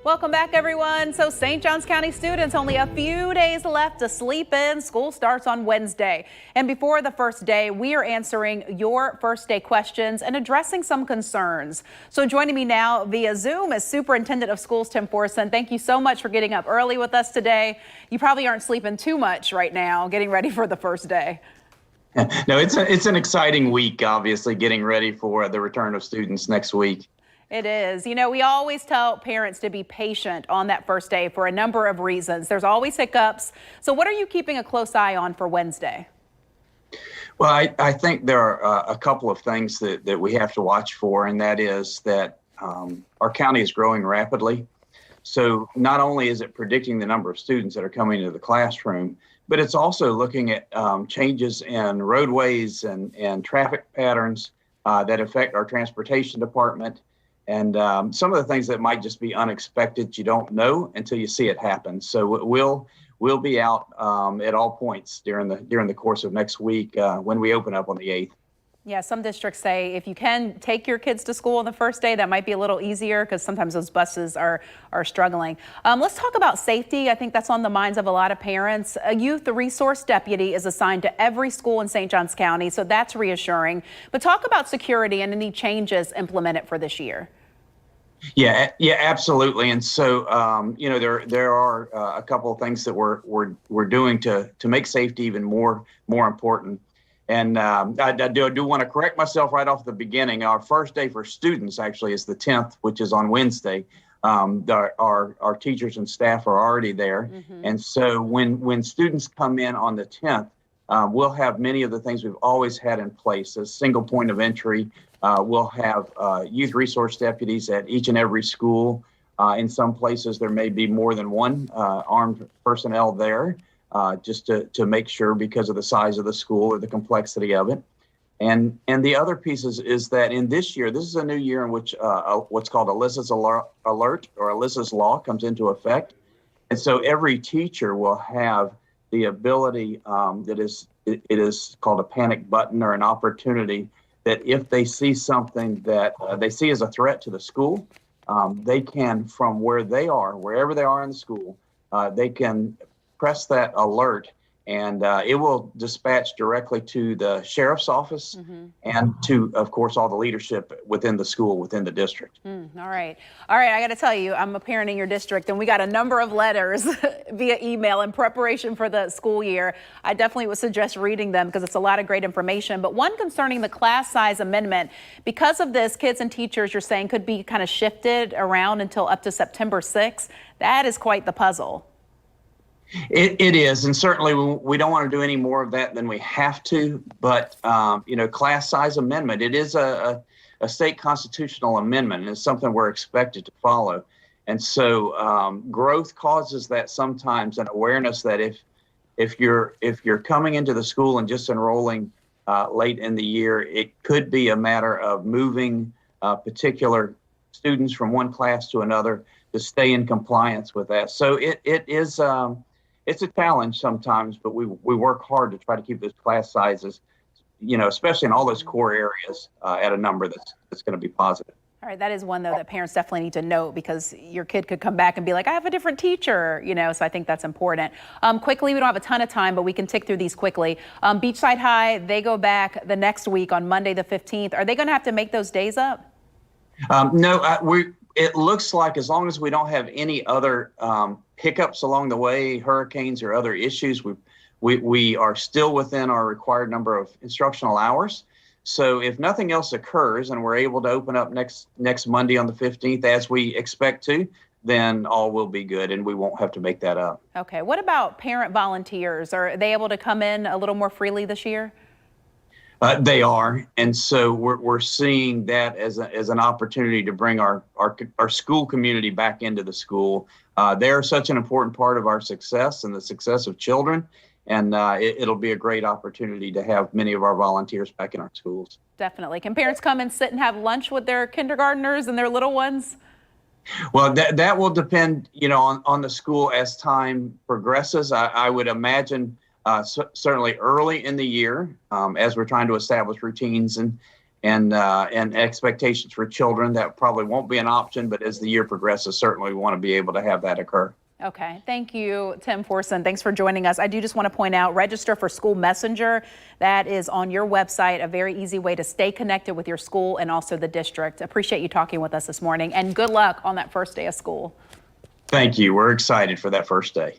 Welcome back, everyone. So St. Johns County students, only a few days left to sleep in. School starts on Wednesday. And before the first day, we are answering your first day questions and addressing some concerns. So joining me now via Zoom is Superintendent of Schools, Tim Forson. Thank you so much for getting up early with us today. You probably aren't sleeping too much right now, getting ready for the first day. No, it's an exciting week, obviously, getting ready for the return of students next week. It is. You know, we always tell parents to be patient on that first day for a number of reasons. There's always hiccups. So what are you keeping a close eye on for Wednesday? Well, I think there are a couple of things that we have to watch for, and that is that our county is growing rapidly. So not only is it predicting the number of students that are coming into the classroom, but it's also looking at changes in roadways and traffic patterns that affect our transportation department. And some of the things that might just be unexpected, you don't know until you see it happen. So we'll be out at all points during the course of next week when we open up on the 8th. Yeah, some districts say if you can take your kids to school on the first day, that might be a little easier because sometimes those buses are struggling. Let's talk about safety. I think that's on the minds of a lot of parents. A youth resource deputy is assigned to every school in St. Johns County, so that's reassuring. But talk about security and any changes implemented for this year. Yeah, absolutely. And so, you know, there are a couple of things that we're doing to make safety even more important. And I do want to correct myself right off the beginning. Our first day for students actually is the 10th, which is on Wednesday. Our teachers and staff are already there. Mm-hmm. And so when students come in on the 10th, we'll have many of the things we've always had in place, a single point of entry. We'll have youth resource deputies at each and every school. In some places, there may be more than one armed personnel there, just to make sure because of the size of the school or the complexity of it. And the other piece is that in this year, this is a new year in which what's called Alyssa's alert or Alyssa's law comes into effect. And so every teacher will have the ability it is called a panic button or an opportunity that if they see something that they see as a threat to the school, they can, from where they are, wherever they are in the school, they can press that alert and it will dispatch directly to the sheriff's office and to, of course, all the leadership within the school, within the district. All right. I got to tell you, I'm a parent in your district and we got a number of letters via email in preparation for the school year. I definitely would suggest reading them because it's a lot of great information. But one concerning the class size amendment, because of this, kids and teachers, you're saying, could be kind of shifted around until up to September 6th. That is quite the puzzle. It is, and certainly we don't want to do any more of that than we have to. But you know, class size amendment, it is a state constitutional amendment, and it's something we're expected to follow. And so growth causes that sometimes, an awareness that if you're coming into the school and just enrolling late in the year, it could be a matter of moving particular students from one class to another to stay in compliance with that. So it is. It's a challenge sometimes, but we work hard to try to keep those class sizes, you know, especially in all those core areas, at a number that's going to be positive. All right, that is one, though, that parents definitely need to note because your kid could come back and be like, I have a different teacher, you know, so I think that's important. Quickly, we don't have a ton of time, but we can tick through these quickly. Beachside High, they go back the next week on Monday the 15th. Are they going to have to make those days up? No, it looks like as long as we don't have any other hiccups along the way, hurricanes or other issues, we are still within our required number of instructional hours. So if nothing else occurs and we're able to open up next Monday on the 15th as we expect to, then all will be good and we won't have to make that up. Okay. What about parent volunteers? Are they able to come in a little more freely this year? They are, and so we're seeing that as an opportunity to bring our school community back into the school. They're such an important part of our success and the success of children, and it'll be a great opportunity to have many of our volunteers back in our schools. Definitely. Can parents come and sit and have lunch with their kindergartners and their little ones? Well, that will depend, you know, on the school as time progresses. I would imagine. Certainly early in the year, as we're trying to establish routines and expectations for children. That probably won't be an option, but as the year progresses, certainly we want to be able to have that occur. Okay, thank you, Tim Forson. Thanks for joining us. I do just want to point out, register for School Messenger. That is on your website, a very easy way to stay connected with your school and also the district. Appreciate you talking with us this morning, and good luck on that first day of school. Thank you. We're excited for that first day.